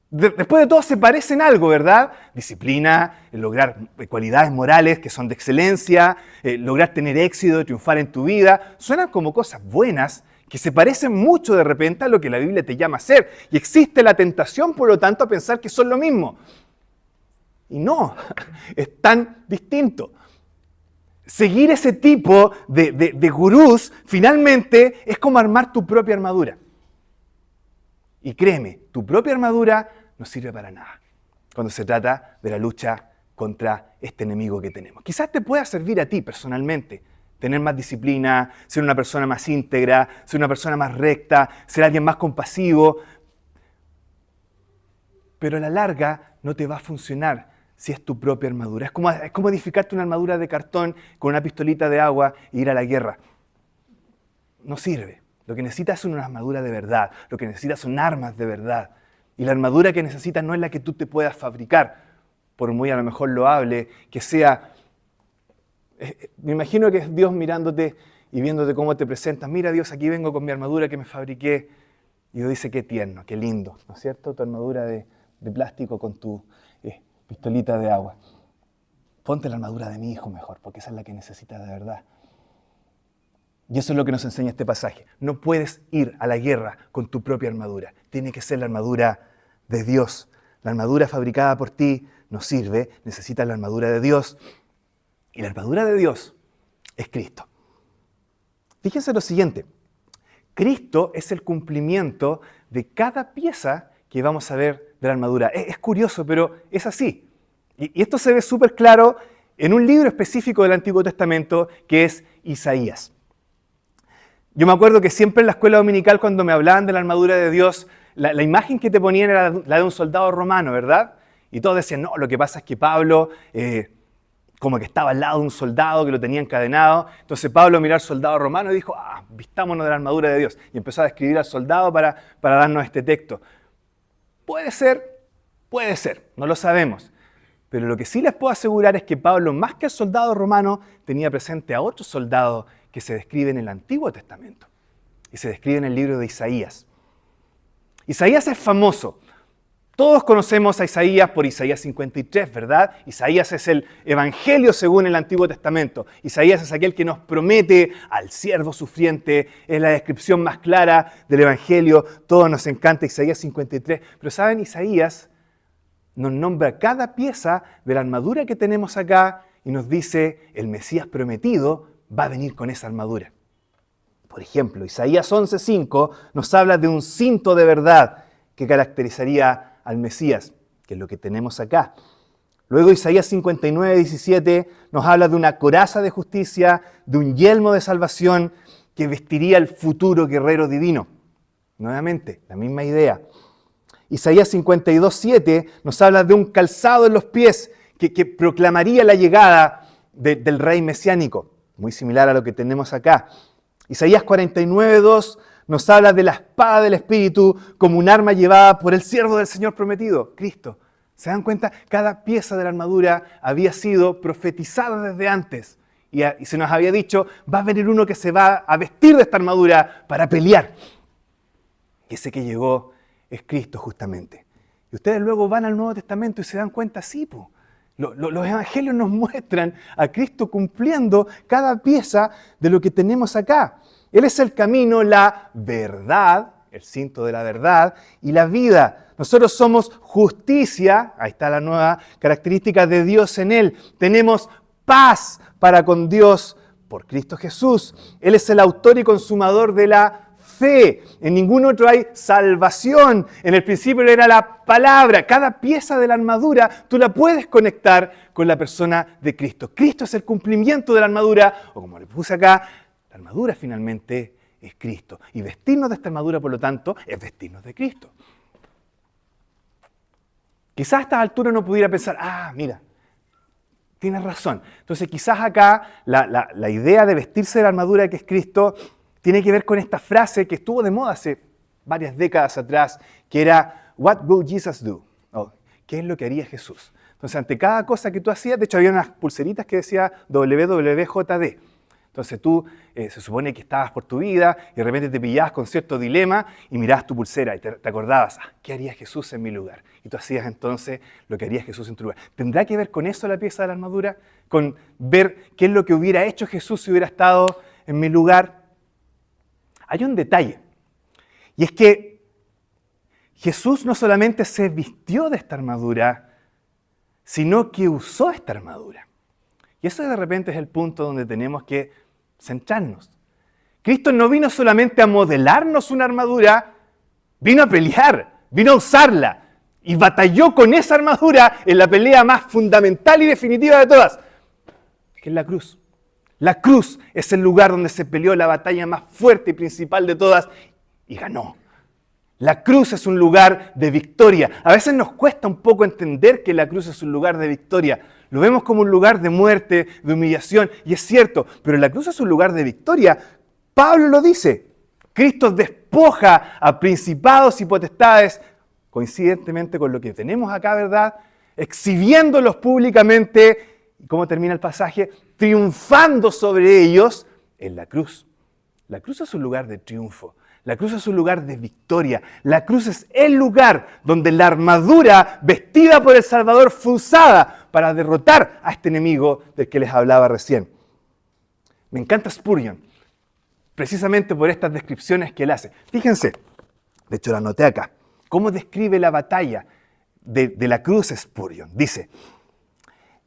A: Después de todo se parecen algo, ¿verdad? Disciplina, lograr cualidades morales que son de excelencia, lograr tener éxito, triunfar en tu vida. Suenan como cosas buenas que se parecen mucho de repente a lo que la Biblia te llama a hacer. Y existe la tentación, por lo tanto, a pensar que son lo mismo. Y no, es tan distinto. Seguir ese tipo de gurús, finalmente, es como armar tu propia armadura. Y créeme, tu propia armadura no sirve para nada cuando se trata de la lucha contra este enemigo que tenemos. Quizás te pueda servir a ti personalmente, tener más disciplina, ser una persona más íntegra, ser una persona más recta, ser alguien más compasivo. Pero a la larga no te va a funcionar si es tu propia armadura. Es como edificarte una armadura de cartón con una pistolita de agua e ir a la guerra. No sirve. Lo que necesitas es una armadura de verdad. Lo que necesitas son armas de verdad. Y la armadura que necesitas no es la que tú te puedas fabricar, por muy a lo mejor loable que sea. Me imagino que es Dios mirándote y viéndote cómo te presentas. Mira, Dios, aquí vengo con mi armadura que me fabriqué. Y Dios dice, qué tierno, qué lindo, ¿no es cierto? Tu armadura de plástico con tu pistolita de agua. Ponte la armadura de mi hijo mejor, porque esa es la que necesitas de verdad. Y eso es lo que nos enseña este pasaje. No puedes ir a la guerra con tu propia armadura. Tiene que ser la armadura de Dios. La armadura fabricada por ti no sirve. Necesitas la armadura de Dios. Y la armadura de Dios es Cristo. Fíjense lo siguiente. Cristo es el cumplimiento de cada pieza que vamos a ver de la armadura. Es curioso, pero es así. Y esto se ve súper claro en un libro específico del Antiguo Testamento que es Isaías. Yo me acuerdo que siempre en la escuela dominical, cuando me hablaban de la armadura de Dios, la imagen que te ponían era la de un soldado romano, ¿verdad? Y todos decían, no, lo que pasa es que Pablo como que estaba al lado de un soldado que lo tenía encadenado. Entonces Pablo miró al soldado romano y dijo, vistámonos de la armadura de Dios. Y empezó a describir al soldado para darnos este texto. Puede ser, no lo sabemos. Pero lo que sí les puedo asegurar es que Pablo, más que al soldado romano, tenía presente a otro soldado que se describe en el Antiguo Testamento y se describe en el libro de Isaías. Isaías es famoso. Todos conocemos a Isaías por Isaías 53, ¿verdad? Isaías es el Evangelio según el Antiguo Testamento. Isaías es aquel que nos promete al siervo sufriente. Es la descripción más clara del Evangelio. Todos nos encanta Isaías 53. Pero ¿saben? Isaías nos nombra cada pieza de la armadura que tenemos acá y nos dice el Mesías prometido va a venir con esa armadura. Por ejemplo, Isaías 11:5 nos habla de un cinto de verdad que caracterizaría al Mesías, que es lo que tenemos acá. Luego Isaías 59:17 nos habla de una coraza de justicia, de un yelmo de salvación que vestiría el futuro guerrero divino. Nuevamente, la misma idea. Isaías 52:7 nos habla de un calzado en los pies que proclamaría la llegada del rey mesiánico. Muy similar a lo que tenemos acá. Isaías 49:2 nos habla de la espada del Espíritu como un arma llevada por el siervo del Señor prometido, Cristo. ¿Se dan cuenta? Cada pieza de la armadura había sido profetizada desde antes. Y se nos había dicho, va a venir uno que se va a vestir de esta armadura para pelear. Y ese que llegó es Cristo justamente. Y ustedes luego van al Nuevo Testamento y se dan cuenta, sí, los evangelios nos muestran a Cristo cumpliendo cada pieza de lo que tenemos acá. Él es el camino, la verdad, el cinto de la verdad, y la vida. Nosotros somos justicia, ahí está la nueva característica de Dios en Él. Tenemos paz para con Dios por Cristo Jesús. Él es el autor y consumador de la fe, en ningún otro hay salvación. En el principio era la palabra. Cada pieza de la armadura tú la puedes conectar con la persona de Cristo. Cristo es el cumplimiento de la armadura, o como le puse acá, la armadura finalmente es Cristo. Y vestirnos de esta armadura, por lo tanto, es vestirnos de Cristo. Quizás a esta altura uno pudiera pensar, mira, tienes razón. Entonces quizás acá la idea de vestirse de la armadura que es Cristo tiene que ver con esta frase que estuvo de moda hace varias décadas atrás, que era, "What will Jesus do?" ¿Qué es lo que haría Jesús? Entonces ante cada cosa que tú hacías, de hecho había unas pulseritas que decía WWJD. Entonces tú se supone que estabas por tu vida y de repente te pillabas con cierto dilema y mirabas tu pulsera y te acordabas, ¿qué haría Jesús en mi lugar? Y tú hacías entonces lo que haría Jesús en tu lugar. ¿Tendrá que ver con eso la pieza de la armadura? ¿Con ver qué es lo que hubiera hecho Jesús si hubiera estado en mi lugar? Hay un detalle, y es que Jesús no solamente se vistió de esta armadura, sino que usó esta armadura. Y eso de repente es el punto donde tenemos que centrarnos. Cristo no vino solamente a modelarnos una armadura, vino a pelear, vino a usarla y batalló con esa armadura en la pelea más fundamental y definitiva de todas, que es la cruz. La cruz es el lugar donde se peleó la batalla más fuerte y principal de todas y ganó. La cruz es un lugar de victoria. A veces nos cuesta un poco entender que la cruz es un lugar de victoria. Lo vemos como un lugar de muerte, de humillación, y es cierto, pero la cruz es un lugar de victoria. Pablo lo dice. Cristo despoja a principados y potestades, coincidentemente con lo que tenemos acá, ¿verdad? Exhibiéndolos públicamente. ¿Cómo termina el pasaje? Triunfando sobre ellos en la cruz. La cruz es un lugar de triunfo. La cruz es un lugar de victoria. La cruz es el lugar donde la armadura vestida por el Salvador fue usada para derrotar a este enemigo del que les hablaba recién. Me encanta Spurgeon, precisamente por estas descripciones que él hace. Fíjense, de hecho la anoté acá, cómo describe la batalla de la cruz Spurgeon. Dice,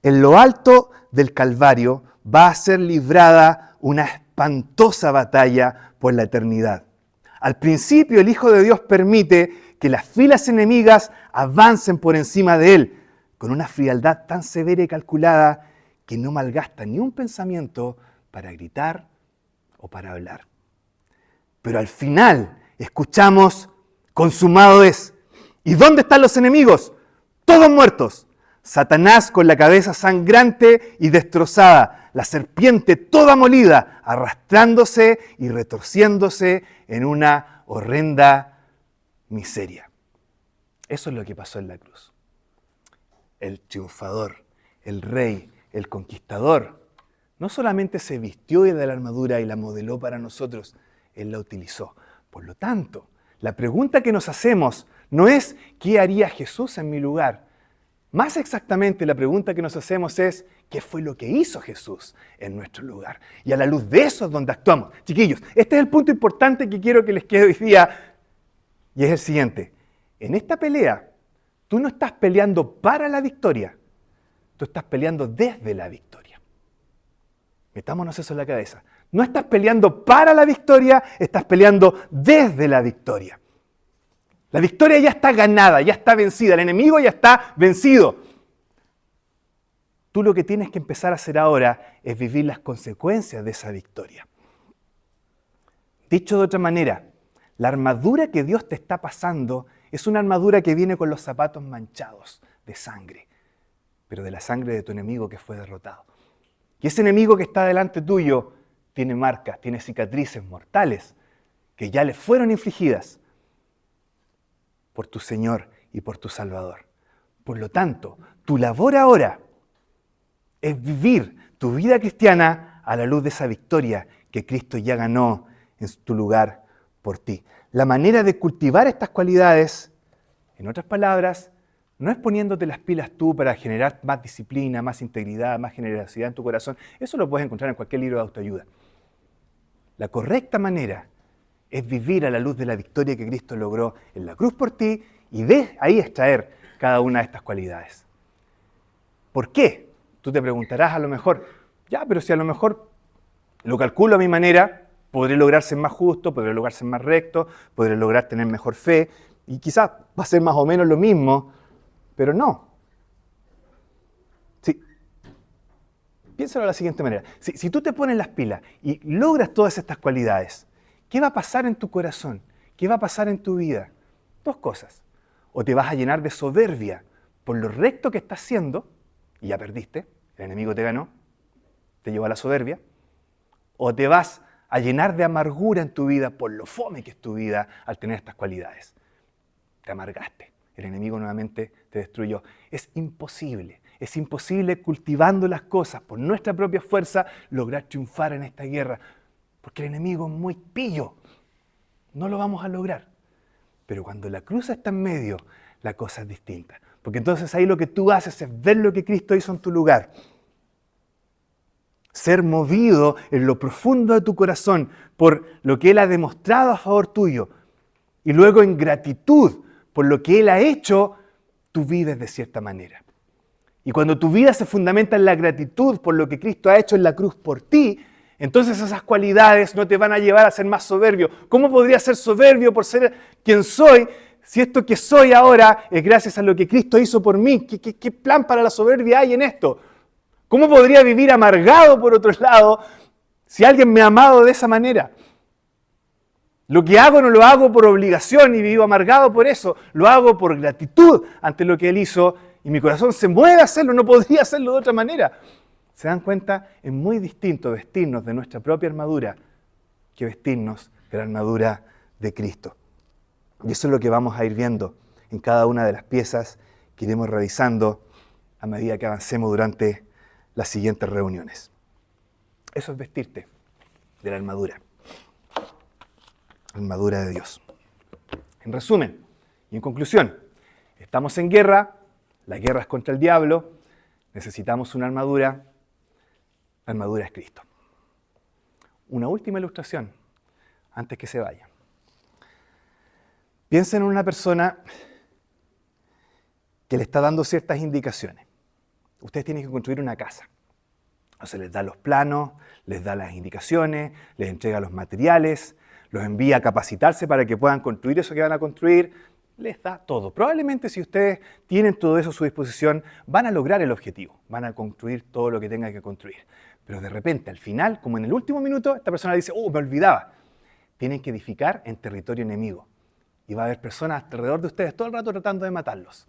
A: en lo alto del Calvario va a ser librada una espantosa batalla por la eternidad. Al principio el Hijo de Dios permite que las filas enemigas avancen por encima de él, con una frialdad tan severa y calculada que no malgasta ni un pensamiento para gritar o para hablar. Pero al final escuchamos, consumado es. ¿Y dónde están los enemigos? Todos muertos. Satanás con la cabeza sangrante y destrozada, la serpiente toda molida, arrastrándose y retorciéndose en una horrenda miseria. Eso es lo que pasó en la cruz. El triunfador, el rey, el conquistador, no solamente se vistió de la armadura y la modeló para nosotros, él la utilizó. Por lo tanto, la pregunta que nos hacemos no es ¿qué haría Jesús en mi lugar? Más exactamente, la pregunta que nos hacemos es ¿qué fue lo que hizo Jesús en nuestro lugar? Y a la luz de eso es donde actuamos. Chiquillos, este es el punto importante que quiero que les quede hoy día, y es el siguiente. En esta pelea, tú no estás peleando para la victoria, tú estás peleando desde la victoria. Metámonos eso en la cabeza. No estás peleando para la victoria, estás peleando desde la victoria. La victoria ya está ganada, ya está vencida, el enemigo ya está vencido. Tú lo que tienes que empezar a hacer ahora es vivir las consecuencias de esa victoria. Dicho de otra manera, la armadura que Dios te está pasando es una armadura que viene con los zapatos manchados de sangre, pero de la sangre de tu enemigo que fue derrotado. Y ese enemigo que está delante tuyo tiene marcas, tiene cicatrices mortales que ya le fueron infligidas por tu Señor y por tu Salvador. Por lo tanto, tu labor ahora es vivir tu vida cristiana a la luz de esa victoria que Cristo ya ganó en tu lugar por ti. La manera de cultivar estas cualidades, en otras palabras, no es poniéndote las pilas tú para generar más disciplina, más integridad, más generosidad en tu corazón. Eso lo puedes encontrar en cualquier libro de autoayuda. La correcta manera es vivir a la luz de la victoria que Cristo logró en la cruz por ti y de ahí extraer cada una de estas cualidades. ¿Por qué? Tú te preguntarás a lo mejor, ya, pero si a lo mejor lo calculo a mi manera, Podré lograr ser más justo, podré lograr ser más recto, podré lograr tener mejor fe, y quizás va a ser más o menos lo mismo, pero no. Sí. Piénsalo de la siguiente manera. Si tú te pones las pilas y logras todas estas cualidades, ¿qué va a pasar en tu corazón? ¿Qué va a pasar en tu vida? Dos cosas. O te vas a llenar de soberbia por lo recto que estás haciendo, y ya perdiste, el enemigo te ganó, te llevó a la soberbia, o te vas a llenar de amargura en tu vida por lo fome que es tu vida al tener estas cualidades. Te amargaste, el enemigo nuevamente te destruyó. Es imposible cultivando las cosas por nuestra propia fuerza lograr triunfar en esta guerra, porque el enemigo es muy pillo, no lo vamos a lograr. Pero cuando la cruz está en medio, la cosa es distinta, porque entonces ahí lo que tú haces es ver lo que Cristo hizo en tu lugar. Ser movido en lo profundo de tu corazón por lo que Él ha demostrado a favor tuyo. Y luego en gratitud por lo que Él ha hecho, tú vives de cierta manera. Y cuando tu vida se fundamenta en la gratitud por lo que Cristo ha hecho en la cruz por ti, entonces esas cualidades no te van a llevar a ser más soberbio. ¿Cómo podría ser soberbio por ser quien soy si esto que soy ahora es gracias a lo que Cristo hizo por mí? ¿Qué plan para la soberbia hay en esto? ¿Cómo podría vivir amargado por otro lado si alguien me ha amado de esa manera? Lo que hago no lo hago por obligación y vivo amargado por eso. Lo hago por gratitud ante lo que Él hizo y mi corazón se mueve a hacerlo, no podría hacerlo de otra manera. ¿Se dan cuenta? Es muy distinto vestirnos de nuestra propia armadura que vestirnos de la armadura de Cristo. Y eso es lo que vamos a ir viendo en cada una de las piezas que iremos revisando a medida que avancemos durante las siguientes reuniones. Eso es vestirte de la armadura de Dios. En resumen y en conclusión, estamos en guerra, la guerra es contra el diablo, necesitamos una armadura, la armadura es Cristo. Una última ilustración antes que se vaya. Piensen en una persona que le está dando ciertas indicaciones. Ustedes tienen que construir una casa. O sea, les da los planos, les da las indicaciones, les entrega los materiales, los envía a capacitarse para que puedan construir eso que van a construir, les da todo. Probablemente si ustedes tienen todo eso a su disposición, van a lograr el objetivo, van a construir todo lo que tengan que construir. Pero de repente, al final, como en el último minuto, esta persona dice, me olvidaba. Tienen que edificar en territorio enemigo. Y va a haber personas alrededor de ustedes todo el rato tratando de matarlos.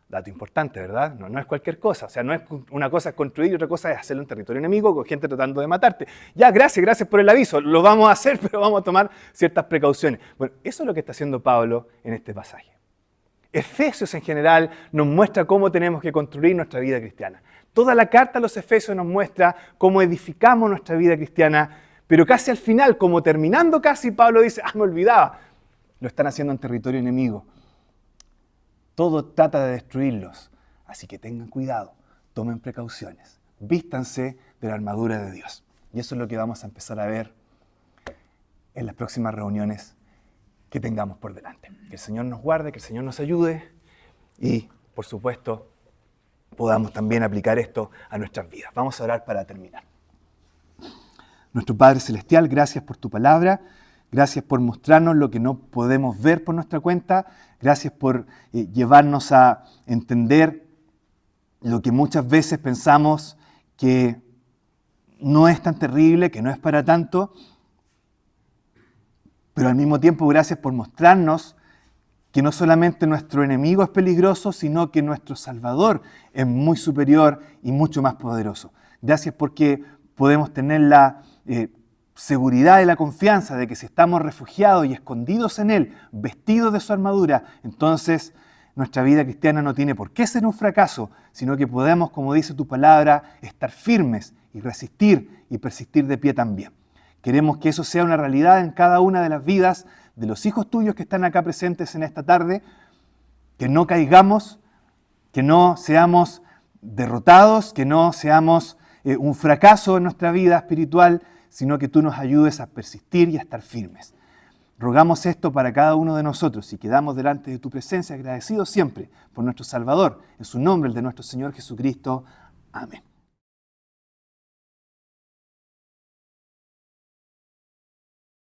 A: Dato importante, ¿verdad? No es cualquier cosa. O sea, no es una cosa es construir y otra cosa es hacerlo en territorio enemigo con gente tratando de matarte. Ya, gracias por el aviso. Lo vamos a hacer, pero vamos a tomar ciertas precauciones. Bueno, eso es lo que está haciendo Pablo en este pasaje. Efesios en general nos muestra cómo tenemos que construir nuestra vida cristiana. Toda la carta a los Efesios nos muestra cómo edificamos nuestra vida cristiana, pero casi al final, como terminando casi, Pablo dice, me olvidaba. Lo están haciendo en territorio enemigo. Todo trata de destruirlos. Así que tengan cuidado, tomen precauciones, vístanse de la armadura de Dios. Y eso es lo que vamos a empezar a ver en las próximas reuniones que tengamos por delante. Que el Señor nos guarde, que el Señor nos ayude y, por supuesto, podamos también aplicar esto a nuestras vidas. Vamos a orar para terminar. Nuestro Padre Celestial, gracias por tu palabra. Gracias por mostrarnos lo que no podemos ver por nuestra cuenta. Gracias por llevarnos a entender lo que muchas veces pensamos que no es tan terrible, que no es para tanto. Pero al mismo tiempo, gracias por mostrarnos que no solamente nuestro enemigo es peligroso, sino que nuestro Salvador es muy superior y mucho más poderoso. Gracias porque podemos tener la seguridad y la confianza de que si estamos refugiados y escondidos en Él, vestidos de su armadura, entonces nuestra vida cristiana no tiene por qué ser un fracaso, sino que podemos, como dice tu palabra, estar firmes y resistir y persistir de pie también. Queremos que eso sea una realidad en cada una de las vidas de los hijos tuyos que están acá presentes en esta tarde, que no caigamos, que no seamos derrotados, que no seamos un fracaso en nuestra vida espiritual, sino que tú nos ayudes a persistir y a estar firmes. Rogamos esto para cada uno de nosotros y quedamos delante de tu presencia agradecidos siempre por nuestro Salvador, en su nombre, el de nuestro Señor Jesucristo. Amén.